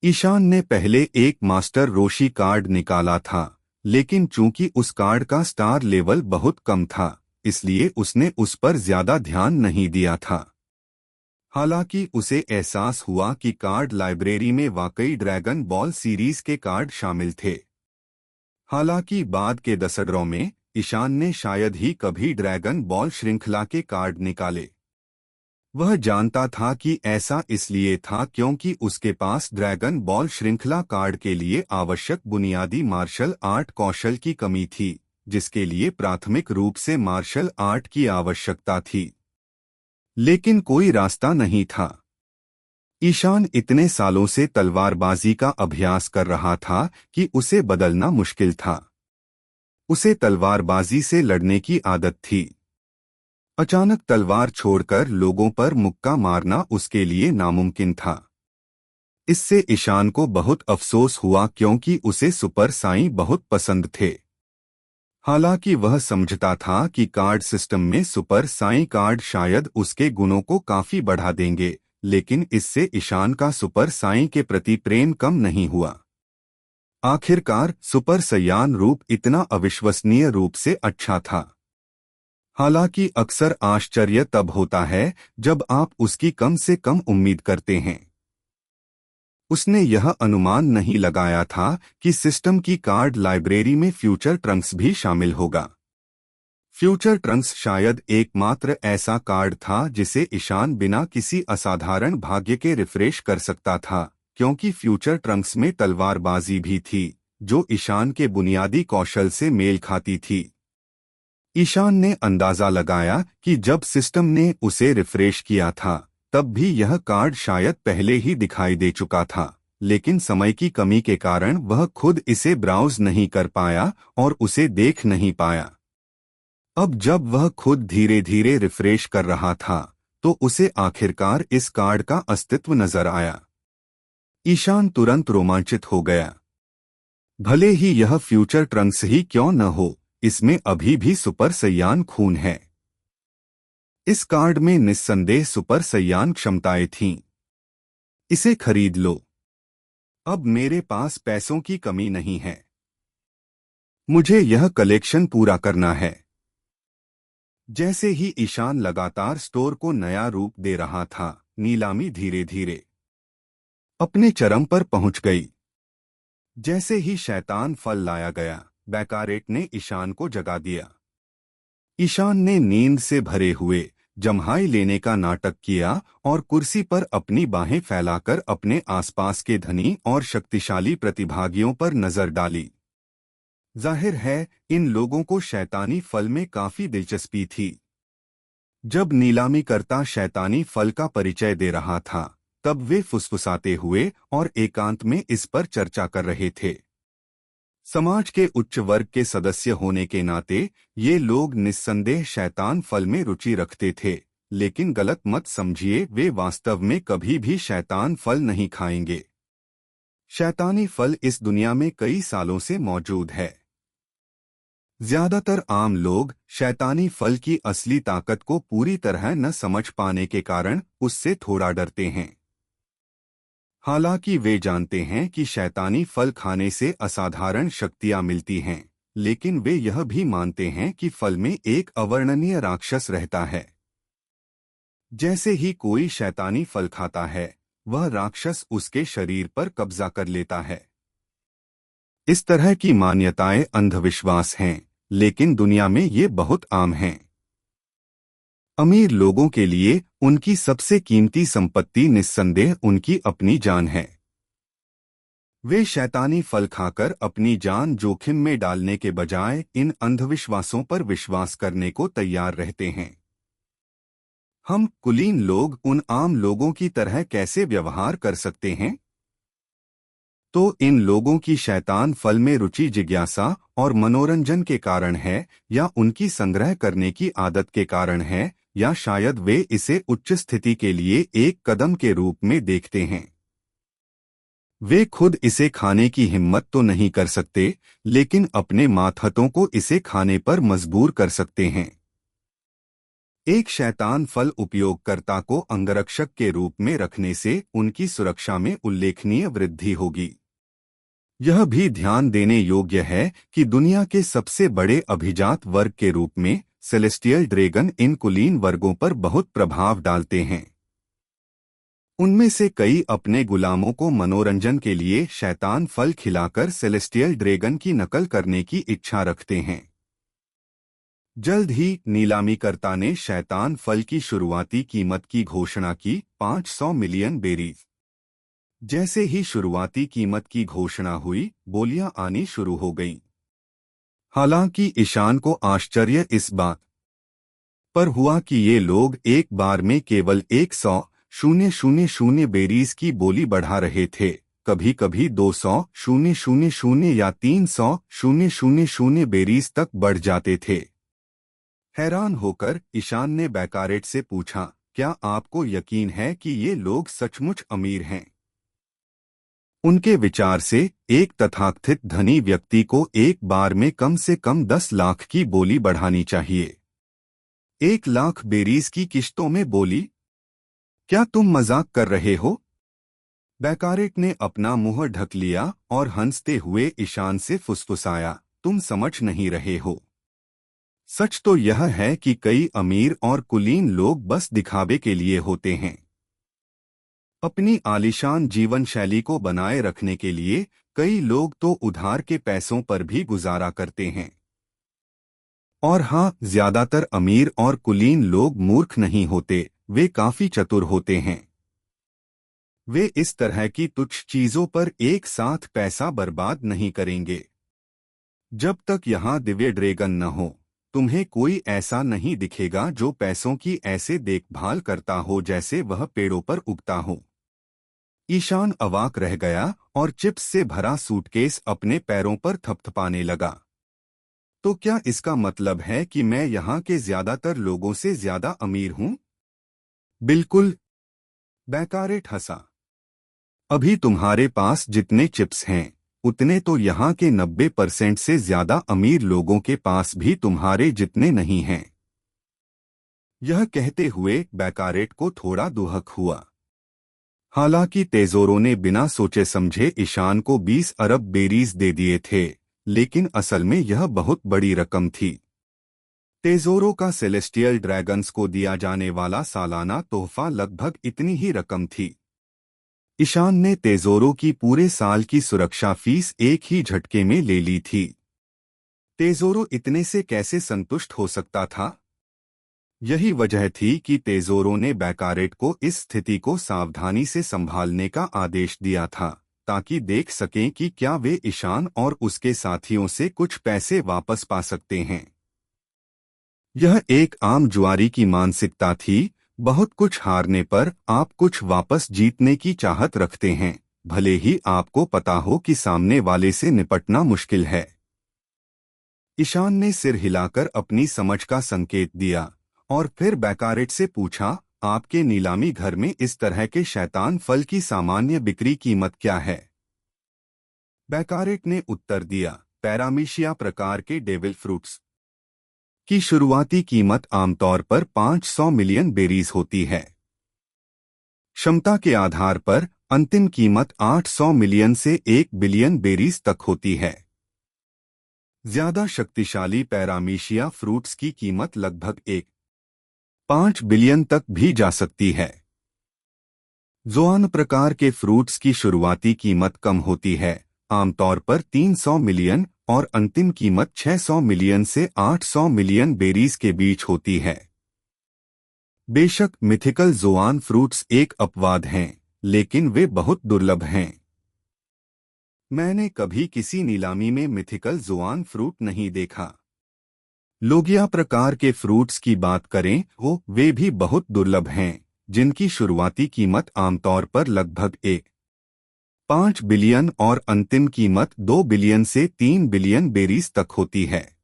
ईशान ने पहले एक मास्टर रोशी कार्ड निकाला था, लेकिन चूंकि उस कार्ड का स्टार लेवल बहुत कम था, इसलिए उसने उस पर ज्यादा ध्यान नहीं दिया था। हालांकि उसे एहसास हुआ कि कार्ड लाइब्रेरी में वाकई ड्रैगन बॉल सीरीज के कार्ड शामिल थे। हालांकि बाद के दशकों में ईशान ने शायद ही कभी ड्रैगन बॉल श्रृंखला के कार्ड निकाले। वह जानता था कि ऐसा इसलिए था क्योंकि उसके पास ड्रैगन बॉल श्रृंखला कार्ड के लिए आवश्यक बुनियादी मार्शल आर्ट कौशल की कमी थी, जिसके लिए प्राथमिक रूप से मार्शल आर्ट की आवश्यकता थी। लेकिन कोई रास्ता नहीं था। ईशान इतने सालों से तलवारबाजी का अभ्यास कर रहा था कि उसे बदलना मुश्किल था। उसे तलवारबाजी से लड़ने की आदत थी। अचानक तलवार छोड़कर लोगों पर मुक्का मारना उसके लिए नामुमकिन था। इससे ईशान को बहुत अफसोस हुआ क्योंकि उसे सुपर साई बहुत पसंद थे। हालांकि वह समझता था कि कार्ड सिस्टम में सुपर साई कार्ड शायद उसके गुणों को काफी बढ़ा देंगे, लेकिन इससे ईशान का सुपर साई के प्रति प्रेम कम नहीं हुआ। आखिरकार सुपर सैयान रूप इतना अविश्वसनीय रूप से अच्छा था। हालांकि अक्सर आश्चर्य तब होता है जब आप उसकी कम से कम उम्मीद करते हैं। उसने यह अनुमान नहीं लगाया था कि सिस्टम की कार्ड लाइब्रेरी में फ्यूचर ट्रंक्स भी शामिल होगा। फ्यूचर ट्रंक्स शायद एकमात्र ऐसा कार्ड था जिसे ईशान बिना किसी असाधारण भाग्य के रिफ्रेश कर सकता था, क्योंकि फ्यूचर ट्रंक्स में तलवारबाजी भी थी, जो ईशान के बुनियादी कौशल से मेल खाती थी। ईशान ने अंदाजा लगाया कि जब सिस्टम ने उसे रिफ्रेश किया था, तब भी यह कार्ड शायद पहले ही दिखाई दे चुका था, लेकिन समय की कमी के कारण वह खुद इसे ब्राउज नहीं कर पाया और उसे देख नहीं पाया। अब जब वह खुद धीरे धीरे रिफ्रेश कर रहा था, तो उसे आखिरकार इस कार्ड का अस्तित्व नजर आया। ईशान तुरंत रोमांचित हो गया। भले ही यह फ्यूचर ट्रंक्स ही क्यों न हो, इसमें अभी भी सुपर सैयान खून है। इस कार्ड में निस्संदेह सुपर सैयान क्षमताएं थीं। इसे खरीद लो। अब मेरे पास पैसों की कमी नहीं है। मुझे यह कलेक्शन पूरा करना है। जैसे ही ईशान लगातार स्टोर को नया रूप दे रहा था, नीलामी धीरे धीरे अपने चरम पर पहुंच गई। जैसे ही शैतान फल लाया गया, बैकारेट ने ईशान को जगा दिया। ईशान ने नींद से भरे हुए जम्हाई लेने का नाटक किया और कुर्सी पर अपनी बाहें फैलाकर अपने आसपास के धनी और शक्तिशाली प्रतिभागियों पर नजर डाली। जाहिर है, इन लोगों को शैतानी फल में काफी दिलचस्पी थी। जब नीलामीकर्ता शैतानी फल का परिचय दे रहा था, तब वे फुसफुसाते हुए और एकांत में इस पर चर्चा कर रहे थे। समाज के उच्च वर्ग के सदस्य होने के नाते ये लोग निस्संदेह शैतान फल में रुचि रखते थे, लेकिन गलत मत समझिए, वे वास्तव में कभी भी शैतान फल नहीं खाएंगे। शैतानी फल इस दुनिया में कई सालों से मौजूद है। ज्यादातर आम लोग शैतानी फल की असली ताकत को पूरी तरह न समझ पाने के कारण उससे थोड़ा डरते हैं। हालांकि वे जानते हैं कि शैतानी फल खाने से असाधारण शक्तियां मिलती हैं, लेकिन वे यह भी मानते हैं कि फल में एक अवर्णनीय राक्षस रहता है। जैसे ही कोई शैतानी फल खाता है, वह राक्षस उसके शरीर पर कब्जा कर लेता है। इस तरह की मान्यताएं अंधविश्वास हैं, लेकिन दुनिया में ये बहुत आम हैं। अमीर लोगों के लिए उनकी सबसे कीमती संपत्ति निस्संदेह उनकी अपनी जान है। वे शैतानी फल खाकर अपनी जान जोखिम में डालने के बजाय इन अंधविश्वासों पर विश्वास करने को तैयार रहते हैं। हम कुलीन लोग उन आम लोगों की तरह कैसे व्यवहार कर सकते हैं? तो इन लोगों की शैतान फल में रुचि जिज्ञासा और मनोरंजन के कारण है, या उनकी संग्रह करने की आदत के कारण है, या शायद वे इसे उच्च स्थिति के लिए एक कदम के रूप में देखते हैं। वे खुद इसे खाने की हिम्मत तो नहीं कर सकते, लेकिन अपने मातहतों को इसे खाने पर मजबूर कर सकते हैं। एक शैतान फल उपयोगकर्ता को अंगरक्षक के रूप में रखने से उनकी सुरक्षा में उल्लेखनीय वृद्धि होगी। यह भी ध्यान देने योग्य है कि दुनिया के सबसे बड़े अभिजात वर्ग के रूप में सेलेस्टियल ड्रैगन इन कुलीन वर्गों पर बहुत प्रभाव डालते हैं। उनमें से कई अपने गुलामों को मनोरंजन के लिए शैतान फल खिलाकर सेलेस्टियल ड्रैगन की नकल करने की इच्छा रखते हैं। जल्द ही नीलामीकर्ता ने शैतान फल की शुरुआती कीमत की घोषणा की, 500 मिलियन बेरीज। जैसे ही शुरुआती कीमत की घोषणा हुई, बोलियां आनी शुरू हो गईं। हालांकि ईशान को आश्चर्य इस बात पर हुआ कि ये लोग एक बार में केवल 100,000 बेरीज की बोली बढ़ा रहे थे, कभी कभी 200,000 या 300,000 बेरीज तक बढ़ जाते थे। हैरान होकर ईशान ने बैकारेट से पूछा, क्या आपको यकीन है कि ये लोग सचमुच अमीर हैं? उनके विचार से एक तथाकथित धनी व्यक्ति को एक बार में कम से कम 10 लाख की बोली बढ़ानी चाहिए। 1 लाख बेरीज की किश्तों में बोली? क्या तुम मजाक कर रहे हो? बैकारेट ने अपना मुंह ढक लिया और हंसते हुए ईशान से फुसफुसाया, तुम समझ नहीं रहे हो। सच तो यह है कि कई अमीर और कुलीन लोग बस दिखावे के लिए होते हैं। अपनी आलीशान जीवन शैली को बनाए रखने के लिए कई लोग तो उधार के पैसों पर भी गुजारा करते हैं। और हाँ, ज्यादातर अमीर और कुलीन लोग मूर्ख नहीं होते, वे काफी चतुर होते हैं। वे इस तरह की तुच्छ चीजों पर एक साथ पैसा बर्बाद नहीं करेंगे। जब तक यहाँ दिव्य ड्रैगन न हो, तुम्हें कोई ऐसा नहीं दिखेगा जो पैसों की ऐसे देखभाल करता हो जैसे वह पेड़ों पर उगता हो। ईशान अवाक रह गया और चिप्स से भरा सूटकेस अपने पैरों पर थपथपाने लगा। तो क्या इसका मतलब है कि मैं यहाँ के ज्यादातर लोगों से ज्यादा अमीर हूँ? बिल्कुल, बैकारेट हंसा। अभी तुम्हारे पास जितने चिप्स हैं, उतने तो यहाँ के 90% से ज्यादा अमीर लोगों के पास भी तुम्हारे जितने नहीं हैं। यह कहते हुए बैकारेट को थोड़ा दुहक हुआ। हालांकि तेजोरों ने बिना सोचे समझे ईशान को 20 अरब बेरीज दे दिए थे, लेकिन असल में यह बहुत बड़ी रकम थी। तेजोरों का सेलेस्टियल ड्रैगन्स को दिया जाने वाला सालाना तोहफा लगभग इतनी ही रकम थी। ईशान ने तेजोरों की पूरे साल की सुरक्षा फीस एक ही झटके में ले ली थी। तेजोरो इतने से कैसे संतुष्ट हो सकता था? यही वजह थी कि तेजोरों ने बैकारेट को इस स्थिति को सावधानी से संभालने का आदेश दिया था, ताकि देख सकें कि क्या वे ईशान और उसके साथियों से कुछ पैसे वापस पा सकते हैं। यह एक आम जुआरी की मानसिकता थी, बहुत कुछ हारने पर आप कुछ वापस जीतने की चाहत रखते हैं, भले ही आपको पता हो कि सामने वाले से निपटना मुश्किल है। ईशान ने सिर हिलाकर अपनी समझ का संकेत दिया और फिर बैकारेट से पूछा, आपके नीलामी घर में इस तरह के शैतान फल की सामान्य बिक्री कीमत क्या है? बैकारेट ने उत्तर दिया, पैरामीशिया प्रकार के डेविल फ्रूट्स की शुरुआती कीमत आमतौर पर 500 मिलियन बेरीज होती है। क्षमता के आधार पर अंतिम कीमत 800 मिलियन से 1 बिलियन बेरीज तक होती है। ज्यादा शक्तिशाली पैरामीशिया फ्रूट्स की कीमत लगभग 1.5 बिलियन तक भी जा सकती है। जोआन प्रकार के फ्रूट्स की शुरुआती कीमत कम होती है, आमतौर पर 300 मिलियन, और अंतिम कीमत 600 मिलियन से 800 मिलियन बेरीज के बीच होती है। बेशक मिथिकल जोआन फ्रूट्स एक अपवाद हैं, लेकिन वे बहुत दुर्लभ हैं। मैंने कभी किसी नीलामी में मिथिकल जोआन फ्रूट नहीं देखा। लोगिया प्रकार के फ्रूट्स की बात करें वो वे भी बहुत दुर्लभ हैं, जिनकी शुरुआती कीमत आमतौर पर लगभग 1.5 बिलियन और अंतिम कीमत 2 बिलियन से 3 बिलियन बेरीज तक होती है।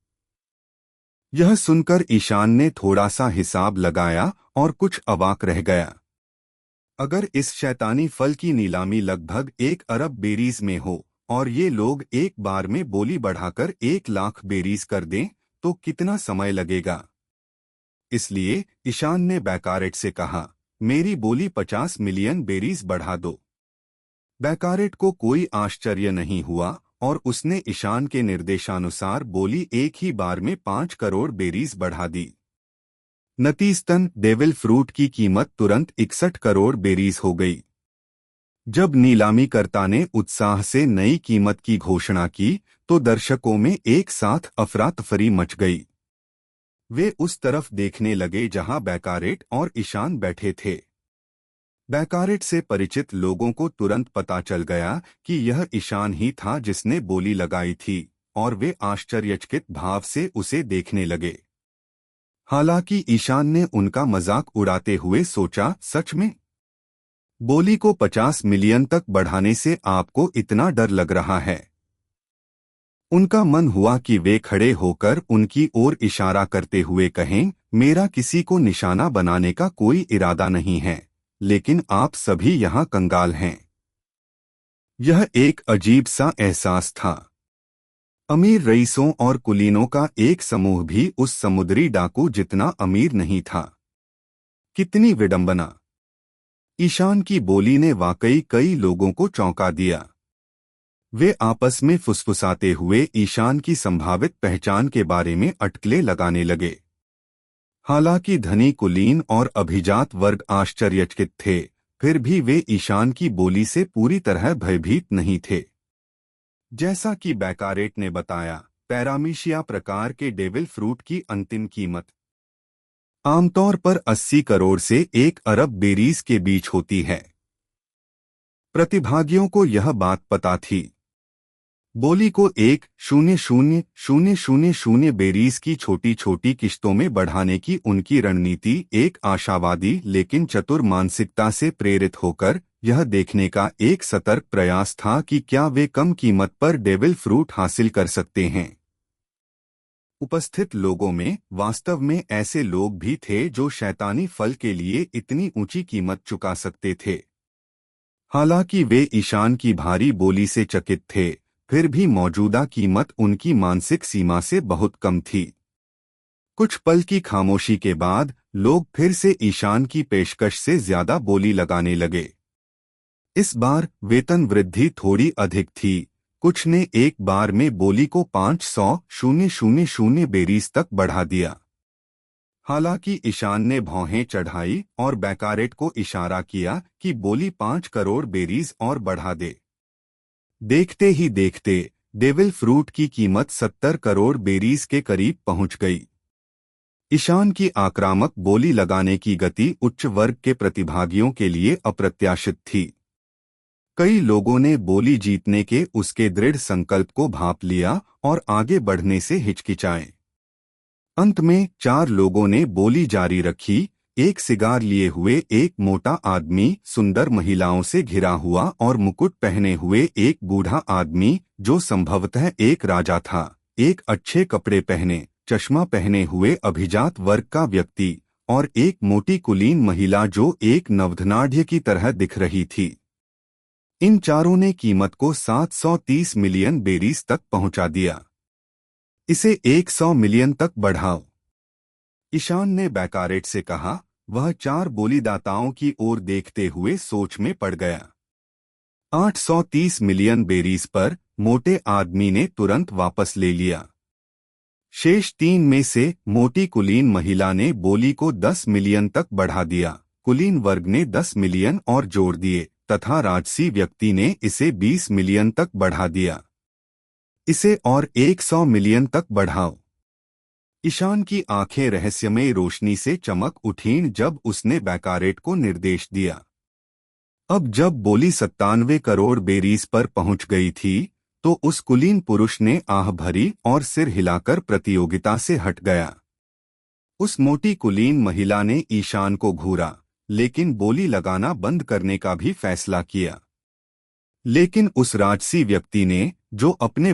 यह सुनकर ईशान ने थोड़ा सा हिसाब लगाया और कुछ अवाक रह गया। अगर इस शैतानी फल की नीलामी लगभग 1 अरब बेरीज में हो और ये लोग एक बार में बोली बढ़ाकर 1 लाख बेरीज कर दें तो कितना समय लगेगा। इसलिए ईशान ने बैकारेट से कहा, मेरी बोली 50 मिलियन बेरीज बढ़ा दो। बैकारेट को कोई आश्चर्य नहीं हुआ और उसने ईशान के निर्देशानुसार बोली एक ही बार में 5 करोड़ बेरीज बढ़ा दी। नतीजतन डेविल फ्रूट की कीमत तुरंत 61 करोड़ बेरीज हो गई। जब नीलामीकर्ता ने उत्साह से नई कीमत की घोषणा की तो दर्शकों में एक साथ अफरा-तफरी मच गई। वे उस तरफ देखने लगे जहां बैकारेट और ईशान बैठे थे। बैकारेट से परिचित लोगों को तुरंत पता चल गया कि यह ईशान ही था जिसने बोली लगाई थी और वे आश्चर्यचकित भाव से उसे देखने लगे। हालांकि ईशान ने उनका मजाक उड़ाते हुए सोचा, सच में? बोली को 50 मिलियन तक बढ़ाने से आपको इतना डर लग रहा है? उनका मन हुआ कि वे खड़े होकर उनकी ओर इशारा करते हुए कहें, मेरा किसी को निशाना बनाने का कोई इरादा नहीं है, लेकिन आप सभी यहाँ कंगाल हैं। यह एक अजीब सा एहसास था। अमीर रईसों और कुलीनों का एक समूह भी उस समुद्री डाकू जितना अमीर नहीं था। कितनी विडंबना! ईशान की बोली ने वाकई कई लोगों को चौंका दिया। वे आपस में फुसफुसाते हुए ईशान की संभावित पहचान के बारे में अटकलें लगाने लगे। हालांकि धनी कुलीन और अभिजात वर्ग आश्चर्यचकित थे, फिर भी वे ईशान की बोली से पूरी तरह भयभीत नहीं थे। जैसा कि बैकारेट ने बताया, पैरामीशिया प्रकार के डेविल फ्रूट की अंतिम कीमत आमतौर पर 80 करोड़ से 1 अरब बेरीज के बीच होती है। प्रतिभागियों को यह बात पता थी। बोली को 1,000,000 बेरीज की छोटी छोटी किश्तों में बढ़ाने की उनकी रणनीति एक आशावादी लेकिन चतुर मानसिकता से प्रेरित होकर यह देखने का एक सतर्क प्रयास था कि क्या वे कम कीमत पर डेविल फ्रूट हासिल कर सकते हैं। उपस्थित लोगों में वास्तव में ऐसे लोग भी थे जो शैतानी फल के लिए इतनी ऊंची कीमत चुका सकते थे। हालांकि वे ईशान की भारी बोली से चकित थे, फिर भी मौजूदा कीमत उनकी मानसिक सीमा से बहुत कम थी। कुछ पल की खामोशी के बाद लोग फिर से ईशान की पेशकश से ज्यादा बोली लगाने लगे। इस बार वेतन वृद्धि थोड़ी अधिक थी। कुछ ने एक बार में बोली को 500,000 बेरीज तक बढ़ा दिया। हालांकि ईशान ने भौहें चढ़ाई और बैकारेट को इशारा किया कि बोली 5 करोड़ बेरीज और बढ़ा दे। देखते ही देखते डेविल फ्रूट की कीमत 70 करोड़ बेरीज के करीब पहुंच गई। ईशान की आक्रामक बोली लगाने की गति उच्च वर्ग के प्रतिभागियों के लिए अप्रत्याशित थी। कई लोगों ने बोली जीतने के उसके दृढ़ संकल्प को भांप लिया और आगे बढ़ने से हिचकिचाए। अंत में 4 लोगों ने बोली जारी रखी। एक सिगार लिए हुए एक मोटा आदमी, सुंदर महिलाओं से घिरा हुआ और मुकुट पहने हुए एक बूढ़ा आदमी जो संभवतः एक राजा था, एक अच्छे कपड़े पहने, चश्मा पहने हुए अभिजात वर्ग का व्यक्ति और एक मोटी कुलीन महिला जो एक नवधनाढ़ की तरह दिख रही थी। इन चारों ने कीमत को 730 मिलियन बेरीज तक पहुंचा दिया। इसे 100 मिलियन तक बढ़ाओ। ईशान ने बैकारेट से कहा। वह 4 बोलीदाताओं की ओर देखते हुए सोच में पड़ गया। 830 मिलियन बेरीज पर मोटे आदमी ने तुरंत वापस ले लिया। शेष 3 में से मोटी कुलीन महिला ने बोली को 10 मिलियन तक बढ़ा दिया। कुलीन वर्ग ने 10 मिलियन और जोड़ दिए तथा राजसी व्यक्ति ने इसे 20 मिलियन तक बढ़ा दिया। इसे और 100 मिलियन तक बढ़ाओ। ईशान की आंखें रहस्यमय रोशनी से चमक उठीं जब उसने बैकारेट को निर्देश दिया। अब जब बोली 97 करोड़ बेरीज पर पहुंच गई थी तो उस कुलीन पुरुष ने आह भरी और सिर हिलाकर प्रतियोगिता से हट गया। उस मोटी कुलीन महिला ने ईशान को घूरा, लेकिन बोली लगाना बंद करने का भी फैसला किया। लेकिन उस राजसी व्यक्ति ने, जो अपने